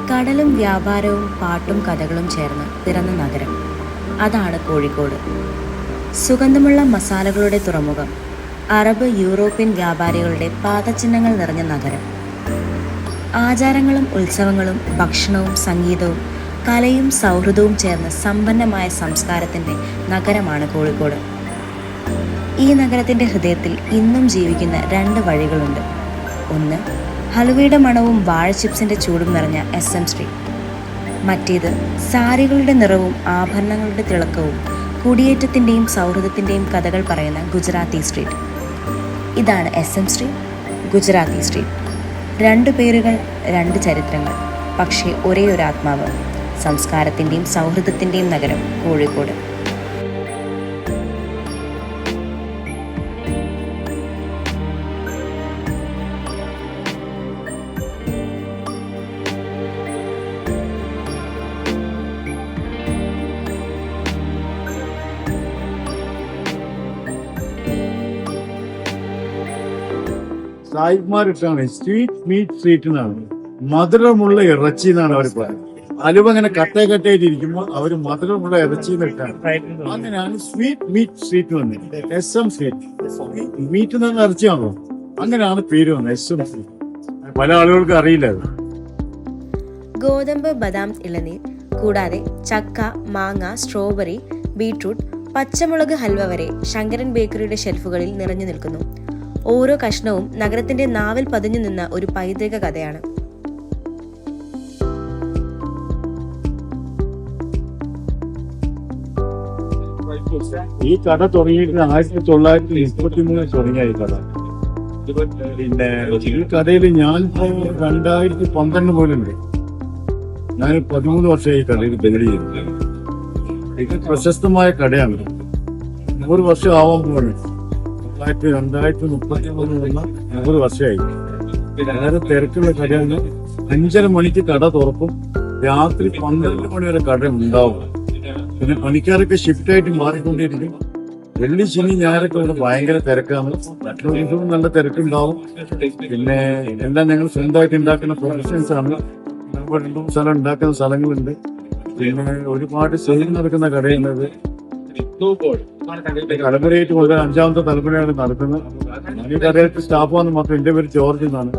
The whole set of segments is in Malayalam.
കടലും വ്യാപാരവും പാട്ടും കഥകളും ചേർന്ന് പിറന്ന നഗരം അതാണ് കോഴിക്കോട്. സുഗന്ധമുള്ള മസാലകളുടെ തുറമുഖം, അറബ് യൂറോപ്യൻ വ്യാപാരികളുടെ പാദചിഹ്നങ്ങൾ നിറഞ്ഞ നഗരം. ആചാരങ്ങളും ഉത്സവങ്ങളും ഭക്ഷണവും സംഗീതവും കലയും സൗഹൃദവും ചേർന്ന് സമ്പന്നമായ സംസ്കാരത്തിൻ്റെ നഗരമാണ് കോഴിക്കോട്. ഈ നഗരത്തിൻ്റെ ഹൃദയത്തിൽ ഇന്നും ജീവിക്കുന്ന 2 വഴികളുണ്ട്. ഒന്ന്, ഹലുവയുടെ മണവും വാഴ ചിപ്സിൻ്റെ ചൂടും നിറഞ്ഞ SM സ്ട്രീറ്റ്. മറ്റേത്, സാരികളുടെ നിറവും ആഭരണങ്ങളുടെ തിളക്കവും കുടിയേറ്റത്തിൻ്റെയും സൗഹൃദത്തിൻ്റെയും കഥകൾ പറയുന്ന ഗുജറാത്തി സ്ട്രീറ്റ്. ഇതാണ് SM സ്ട്രീറ്റ്, ഗുജറാത്തി സ്ട്രീറ്റ്. 2 പേരുകൾ, 2 ചരിത്രങ്ങൾ, പക്ഷേ ഒരേ ഒരു ആത്മാവ്. സംസ്കാരത്തിൻ്റെയും സൗഹൃദത്തിൻ്റെയും നഗരം കോഴിക്കോട്. സായിപ്പ്മാരിട്ടാണ് സ്വീറ്റ് മീറ്റ് സ്ട്രീറ്റ് എന്നാണ്, മധുരമുള്ള ഇറച്ചി എന്നാണ് അവർ പറയുന്നത്. അലുവ ഇങ്ങനെ കട്ടയായിട്ട് ഇരിക്കുമ്പോൾ അവർ മധുരമുള്ള ഇറച്ചി എന്നിട്ടാണ്. അങ്ങനെയാണ് സ്വീറ്റ് മീറ്റ് സ്ട്രീറ്റ് വന്നത്. SM സ്ട്രീറ്റ്, മീറ്റ് എന്ന് പറഞ്ഞ ഇറച്ചിയാണല്ലോ, അങ്ങനെയാണ് പേര് വന്നത് SM സ്ട്രീറ്റ്. പല ആളുകൾക്ക് അറിയില്ല അത്. ഗോതമ്പ്, ബദാം, ഇളനീർ കൂടാതെ ചക്ക, മാങ്ങ, സ്ട്രോബെറി, ബീട്രൂട്ട്, പച്ചമുളക് ഹൽവ വരെ ശങ്കരൻ ബേക്കറിയുടെ ഷെൽഫുകളിൽ നിറഞ്ഞു നിൽക്കുന്നു. ഓരോ കഷ്ണവും നഗരത്തിന്റെ നാവിൽ പതിഞ്ഞു നിന്ന ഒരു പൈതൃക കഥയാണ്. ഈ കട തുടങ്ങിയിട്ട് 1933 തുടങ്ങിയ ഈ കട. പിന്നെ ഈ കടയിൽ ഞാനിപ്പോ 2012 പോലുണ്ട്. ഞാൻ 13 വർഷമായി ഈ കടയിൽ ജോലി ചെയ്തു. ഇത് പ്രശസ്തമായ കടയാണ്. 100 വർഷം ആവാൻ പോവാണ്. 2033 100 വർഷമായി. വളരെ തിരക്കുള്ള കടയാണ്. 5:30 മണിക്ക് കട തുറക്കും, രാത്രി 12 മണി വരെ കട ഉണ്ടാവും. പിന്നെ പണിക്കാരൊക്കെ ഷിഫ്റ്റായിട്ട് മാറിക്കൊണ്ടിരിക്കും. വെള്ളി, ശനി, ഞായറൊക്കെ ഇവിടെ ഭയങ്കര തിരക്കാണ്. മറ്റുള്ള ദിവസവും നല്ല തിരക്കുണ്ടാവും. പിന്നെ എല്ലാം ഞങ്ങൾ സ്വന്തമായിട്ട് ഉണ്ടാക്കുന്ന പ്രൊഫഷൻസ് ആണ്. 2 സ്ഥലം ഉണ്ടാക്കുന്ന സ്ഥലങ്ങളുണ്ട്. പിന്നെ ഒരുപാട് സെയിൽ നടക്കുന്ന കടയുള്ളത്. തലമുറയായിട്ട് മുതൽ 5ാമത്തെ തലമുറയാണ് നടക്കുന്നത്. ഈ കടയായിട്ട് സ്റ്റാഫാന്ന് മാത്രം. എന്റെ പേര് ജോർജ് എന്നാണ്.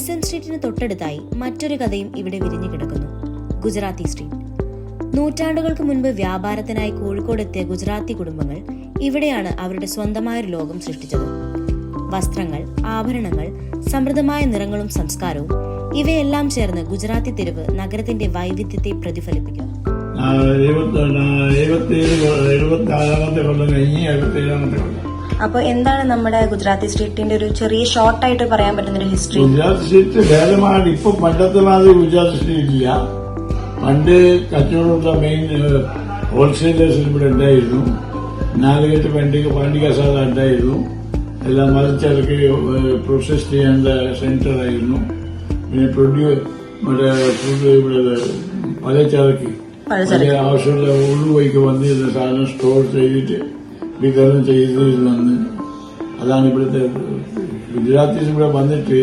SM സ്ട്രീറ്റിന് തൊട്ടടുത്തായി മറ്റൊരു കഥയും ഇവിടെ വിരിഞ്ഞു കിടക്കുന്നു, ഗുജറാത്തി സ്ട്രീറ്റ്. നൂറ്റാണ്ടുകൾക്ക് മുൻപ് വ്യാപാരത്തിനായി കോഴിക്കോടെത്തിയ ഗുജറാത്തി കുടുംബങ്ങൾ ഇവിടെയാണ് അവരുടെ സ്വന്തമായൊരു ലോകം സൃഷ്ടിച്ചത്. വസ്ത്രങ്ങൾ, ആഭരണങ്ങൾ, സമൃദ്ധമായ നിറങ്ങളും സംസ്കാരവും ഇവയെല്ലാം ചേർന്ന് ഗുജറാത്തി തെരുവ് നഗരത്തിന്റെ വൈവിധ്യത്തെ പ്രതിഫലിപ്പിക്കും. 76ാമത്തെ കൊല്ലം കഴിഞ്ഞ് 77ാമത്തെ കൊല്ലം. അപ്പൊ എന്താണ് നമ്മുടെ ഗുജറാത്തി സ്ട്രീറ്റിന്റെ ഒരു ചെറിയ ഷോർട്ടായിട്ട് പറയാൻ പറ്റുന്ന ഒരു ഹിസ്റ്ററി? ഗുജറാത്തി സ്ട്രീറ്റ് ഭേദമാണ്. ഇപ്പൊ പണ്ടത്തെ മാതിരി ഗുജറാത്തി സ്ട്രീറ്റ് ഇല്ല. പണ്ട് കച്ചവടമുള്ള മെയിൻ ഹോൾസെയിലേഴ്സ് ഇവിടെ ഉണ്ടായിരുന്നു. 4 കെട്ട് പാണ്ടി കസാല ഉണ്ടായിരുന്നു. എല്ലാം മതിച്ചടക്ക് പ്രോസസ് ചെയ്യേണ്ട സെന്റർ ആയിരുന്നു. പിന്നെ മറ്റേ ഫുഡ് ഇവിടെ പലചരക്ക് ആവശ്യമുള്ള ഉള്ളുവഴിക്ക് വന്നിരുന്ന സാധനം സ്റ്റോർ ചെയ്തിട്ട് വിതരണം ചെയ്തിരുന്നു. അതാണ് ഇവിടുത്തെ ഗുജറാത്തീസ് ഇവിടെ വന്നിട്ട്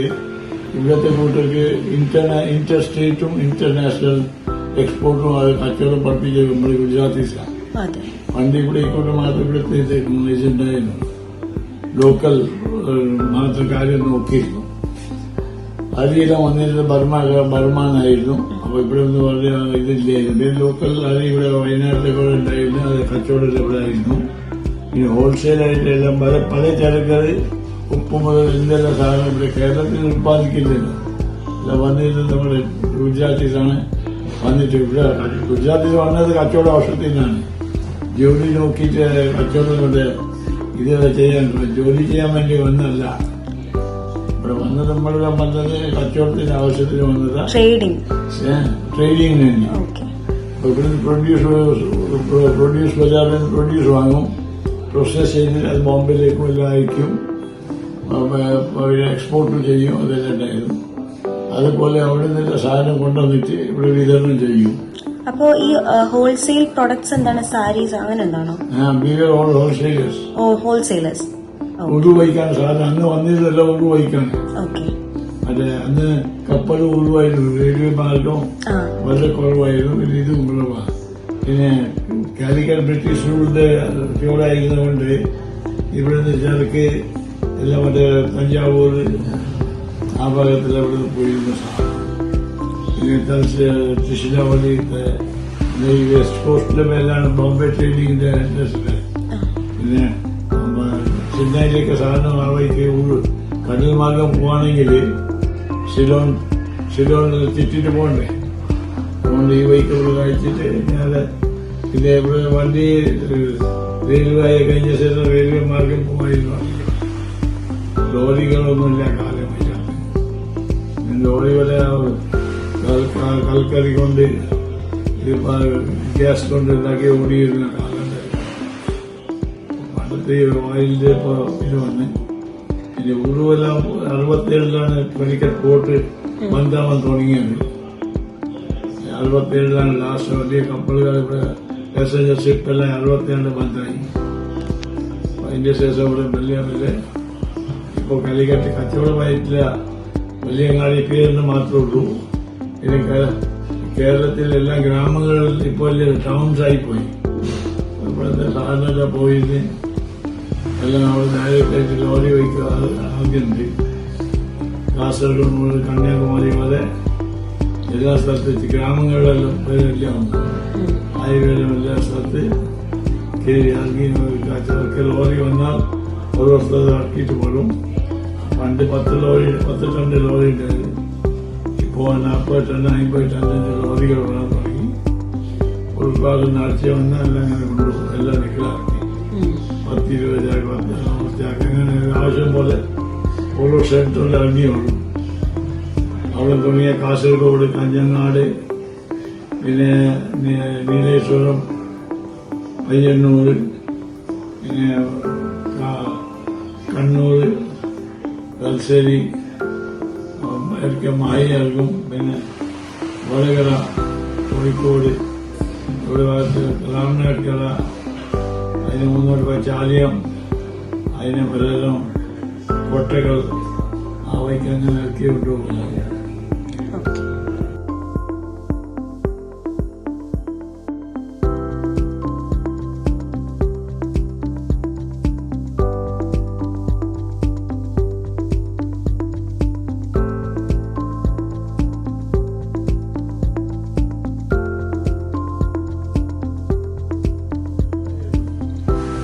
ഇവിടുത്തെ കൂട്ടർക്ക് ഇന്റർ സ്റ്റേറ്റും ഇന്റർനാഷണൽ എക്സ്പോർട്ടും അത് കച്ചവടം പഠിപ്പിച്ചത് നമ്മൾ ഗുജറാത്തീസാണ്. പണ്ട് ഇവിടെ ഇക്കോട്ട് മാത്രം ഇവിടുത്തെ ഏജന്റായിരുന്നു. ലോക്കൽ മാത്രം കാര്യം നോക്കിയിരുന്നു. അരിയെല്ലാം വന്നിരുന്നത് ബർമാനായിരുന്നു. അപ്പൊ ഇവിടെ ഒന്നും വളരെ ഇതില്ലായിരുന്നു. ലോക്കൽ അരി ഇവിടെ വയനാട്ടിലെ കൂടെ ഉണ്ടായിരുന്നു. അത് കച്ചവടത്തിൽ ഇവിടെ ആയിരുന്നു. പിന്നെ ഹോൾസെയിലായിട്ട് എല്ലാം പല ചരക്കറി, ഉപ്പ് മുതൽ എന്തെല്ലാം സാധനം ഇവിടെ കേരളത്തിൽ ഉത്പാദിക്കുന്നില്ല. എല്ലാം വന്നിരുന്നത് നമ്മുടെ ഗുജറാത്തീസാണ്. വന്നിട്ട് ഇവിടെ ഗുജറാത്തിൽ വന്നത് കച്ചവട ആവശ്യത്തിനാണ്. ജോലി നോക്കിയിട്ട് കച്ചവടം കൊണ്ട് ഇത് ചെയ്യാൻ ജോലി ചെയ്യാൻ വേണ്ടി വന്നല്ല. ഇവിടെ വന്നത് നമ്മളെല്ലാം വന്നത് കച്ചവടത്തിന്റെ ആവശ്യത്തിന് വന്നതാ. ട്രേഡിംഗ് തന്നെ. ഇവിടുന്ന് പ്രൊഡ്യൂസ് ബജാറിൽ നിന്ന് പ്രൊഡ്യൂസ് വാങ്ങും, പ്രോസസ് ചെയ്തിട്ട് അത് ബോംബെയിലേക്കും എല്ലാം അയക്കും, എക്സ്പോർട്ട് ചെയ്യും. അതെല്ലാം ഉണ്ടായിരുന്നു. അതുപോലെ അവിടെ നിന്നുള്ള സാധനം കൊണ്ടുവന്നിട്ട് ഇവിടെ വിതരണം ചെയ്യും. അപ്പോ ഈ ഹോൾസെയിൽ പ്രൊഡക്ട്സ് എന്താണ്? സാരീസ് അങ്ങനെ എന്താണോ? ഹോൾസെയിലേഴ്സ്. ഉറുവയ്ക്കാണ് സാധനം. അന്ന് വന്നിരുന്നല്ലോ ഉറുവയ്ക്കാണ്. മറ്റേ അന്ന് കപ്പൽ കുറവായിരുന്നു, റെയിൽവേ മാർഗം വളരെ കുറവായിരുന്നു. പിന്നെ ഇതും കുറവാണ്. പിന്നെ കാലിക്കറ്റ് ബ്രിട്ടീഷ് റൂളിന്റെ ചൂടായിരുന്നതുകൊണ്ട് ഇവിടുന്ന് ചരക്ക് എല്ലാം മറ്റേ തഞ്ചാവൂർ ആ ഭാഗത്തിൽ അവിടെ പോയിരുന്ന സാധനം. പിന്നെ തൃശ്ശൂരാവളി ഈ വെസ്റ്റ് കോസ്റ്റിലെ മേലാണ് ബോംബെ ട്രേഡിങ്ങിന്റെ ഇൻഡസ്ട്രി. പിന്നെ ചെന്നൈയിലേക്ക് സാധനം ആ വഴിക്ക് കടൽ മാർഗം പോവാണെങ്കിൽ ഷിലോണിൽ ചുറ്റിട്ട് പോകണ്ടേ. അതുകൊണ്ട് ഈ വഴിക്ക് കഴിച്ചിട്ട് നേരെ പിന്നെ ഇവിടെ വണ്ടി റെയിൽവേ ആയി കഴിഞ്ഞ ശേഷം റെയിൽവേ മാർഗം പോയിരുന്നു. ലോറികളൊന്നുമില്ല കാലമായിട്ടാണ്. ലോറി വരെ കൽക്കരി കൊണ്ട് ഗ്യാസ് കൊണ്ട് ഉണ്ടാക്കി ഓടിയിരുന്ന കാലം. പണ്ടത്തെ ഓയിലിന്റെ ഇപ്പൊ ഇത് വന്ന് പിന്നെ ഉറുവെല്ലാം 67 കാലിക്കറ്റ് പോർട്ട് ബന്ധാവാൻ തുടങ്ങിയത്. 67 ലാസ്റ്റ് വലിയ കപ്പലുകൾ ഇവിടെ പാസഞ്ചർ ഷിപ്പ് എല്ലാം 67 ബന്ധായി. അതിന്റെ ശേഷം ഇവിടെ വലിയ വലിയ ഇപ്പോൾ കാലിക്കറ്റ് കച്ചവടമായിട്ടില്ല, വലിയങ്ങാടി പേരിന് മാത്രമേ ഉള്ളൂ. പിന്നെ കേരളത്തിലെ എല്ലാ ഗ്രാമങ്ങളിൽ ഇപ്പോൾ വലിയ ടൗൺസ് ആയിപ്പോയി. ഇവിടുത്തെ സാധനം പോയിട്ട് എല്ലാം അവിടെ ഡയറക്റ്റായിട്ട് ലോറി വയ്ക്കുക ആകുന്നുണ്ട്. കാസർഗോഡ് മുതൽ കന്യാകുമാരി വരെ എല്ലാ സ്ഥലത്ത് ഗ്രാമങ്ങളിലെല്ലാം എല്ലാം ഉണ്ട്. ഹൈവേയിലും എല്ലാ സ്ഥലത്ത് കയറി ഇറങ്ങി ചരക്ക് ലോറി വന്നാൽ ഒരു വർഷത്തെ ഇറക്കിയിട്ട് പോലും. പണ്ട് 10 ടൺ ലോറി ഉണ്ടായിരുന്നു. ഇപ്പോൾ 40 ടൺ 50 ടണ്ണിന്റെ ലോറികൾ വരാൻ തുടങ്ങി. ഒരു ഭാഗം നടച്ച വന്നാൽ എല്ലാം അങ്ങനെ കൊണ്ടുപോകും. എല്ലാം നിക്കലാക്കി 10-20 ചാക്ക് അങ്ങനെ ആവശ്യം പോലെ ഓരോ സെന്ററിൽ ഇറങ്ങിയുള്ളൂ. അവിടെ തുടങ്ങിയ കാസർഗോഡ്, കാഞ്ഞങ്ങാട്, പിന്നെ നീലേശ്വരം, പയ്യന്നൂർ, പിന്നെ കണ്ണൂർ, തലശ്ശേരി, മായി ഇറങ്ങും. പിന്നെ വടകര, കോഴിക്കോട്, ഇവിടെ ഭാഗത്ത് രാമനാട്ടുകര, അതിന് മുന്നോട്ട് പോയ ചാലിയം, അതിന് പലതരം കോട്ടകൾ ആ വഴിക്ക് അങ്ങനെ ഇറക്കി കൊണ്ടുപോകുന്നത്.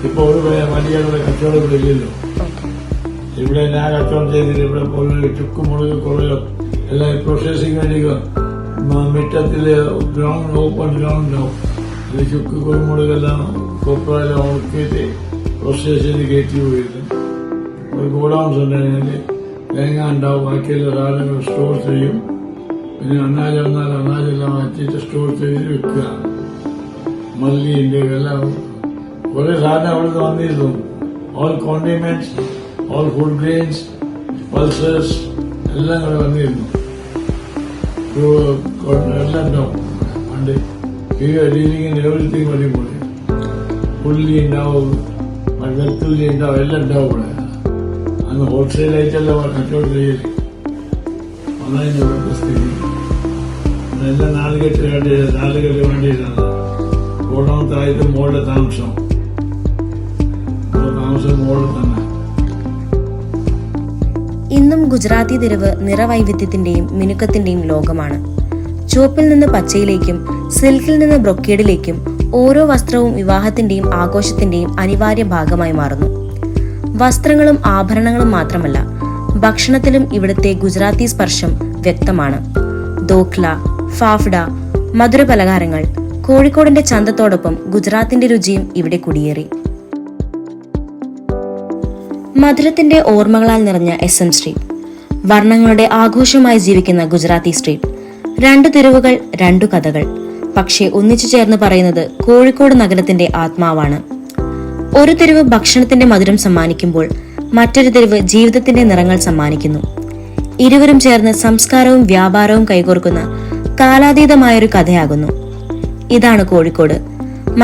ഇപ്പൊ ഒരു വലിയ കച്ചവടം ഇവിടെ ഇല്ലല്ലോ. ഇവിടെ ഞാൻ കച്ചവടം ചെയ്തിട്ട് ഇവിടെ പോലെ ചുക്ക് മുളക് കുറയോ എല്ലാം പ്രോസസിങ് വേണ്ടി മുറ്റത്തില് ഗ്രൗണ്ട് ഓപ്പൺ ഗ്രൗണ്ട് ഉണ്ടാവും. ഇത് ചുക്ക് കുരുമുളകെല്ലാം കൊപ്രയെല്ലാം ഉണക്കിയിട്ട് പ്രോസസ് ചെയ്ത് കയറ്റി പോയിരുന്നു. ഒരു ഗോഡൌൺസ് ഉണ്ടായിരുന്നെങ്കിൽ തേങ്ങ ഉണ്ടാവും, ബാക്കിയുള്ള സാധനങ്ങൾ സ്റ്റോർ ചെയ്യും. പിന്നെ അന്നാജ് വന്നാൽ അന്നാജെല്ലാം വച്ചിട്ട് സ്റ്റോർ ചെയ്ത് വെക്കുക. മല്ലിന്റെ എല്ലാം കുറെ സാധനം അവിടുന്ന് വന്നിരുന്നു. All condiments, all food grains, pulses എല്ലാം കൂടെ വന്നിരുന്നു. എല്ലാം ഉണ്ടാവും. പണ്ട് ഡീലിംഗിന് എവറിത്തിങ് പറയുമ്പോൾ ഉള്ളി ഉണ്ടാവും, വെളുത്തുള്ളി ഉണ്ടാവും, എല്ലാം ഉണ്ടാവും ഇവിടെ. അന്ന് ഹോൾസെയിലായിട്ടല്ല കച്ചവടം ചെയ്യല്. ഒന്നതിന്റെ ഇവിടുത്തെ സ്ഥിതി എല്ലാം 4 കെട്ട് വേണ്ടിയിട്ടാണ്. ഗോഡൌണത്തായിട്ട് മോളുടെ താമസം മോളിൽ തന്നെ. ഇന്നും ഗുജറാത്തി തെരുവ് നിറവൈവിധ്യത്തിന്റെയും മിനുക്കത്തിന്റെയും ലോകമാണ്. ചുവപ്പിൽ നിന്ന് പച്ചയിലേക്കും സിൽക്കിൽ നിന്ന് ബ്രൊക്കേഡിലേക്കും ഓരോ വസ്ത്രവും വിവാഹത്തിന്റെയും ആഘോഷത്തിന്റെയും അനിവാര്യ ഭാഗമായി മാറുന്നു. വസ്ത്രങ്ങളും ആഭരണങ്ങളും മാത്രമല്ല, ഭക്ഷണത്തിലും ഇവിടുത്തെ ഗുജറാത്തി സ്പർശം വ്യക്തമാണ്. ദോഖ്ല, ഫാഫ്ഡ, മധുരപലഹാരങ്ങൾ, കോഴിക്കോടിന്റെ ചന്തത്തോടൊപ്പം ഗുജറാത്തിന്റെ രുചിയും ഇവിടെ കുടിയേറി. മധുരത്തിന്റെ ഓർമ്മകളാൽ നിറഞ്ഞ SM സ്ട്രീറ്റ്, വർണ്ണങ്ങളുടെ ആഘോഷമായി ജീവിക്കുന്ന ഗുജറാത്തി സ്ട്രീറ്റ്. 2 തെരുവുകൾ, 2 കഥകൾ, പക്ഷേ ഒന്നിച്ചു ചേർന്ന് പറയുന്നത് കോഴിക്കോട് നഗരത്തിന്റെ ആത്മാവാണ്. ഒരു തെരുവ് ഭക്ഷണത്തിന്റെ മധുരം സമ്മാനിക്കുമ്പോൾ മറ്റൊരു തെരുവ് ജീവിതത്തിന്റെ നിറങ്ങൾ സമ്മാനിക്കുന്നു. ഇരുവരും ചേർന്ന് സംസ്കാരവും വ്യാപാരവും കൈകോർക്കുന്ന കാലാതീതമായൊരു കഥയാകുന്നു. ഇതാണ് കോഴിക്കോട്,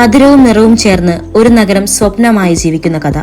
മധുരവും നിറവും ചേർന്ന് ഒരു നഗരം സ്വപ്നമായി ജീവിക്കുന്ന കഥ.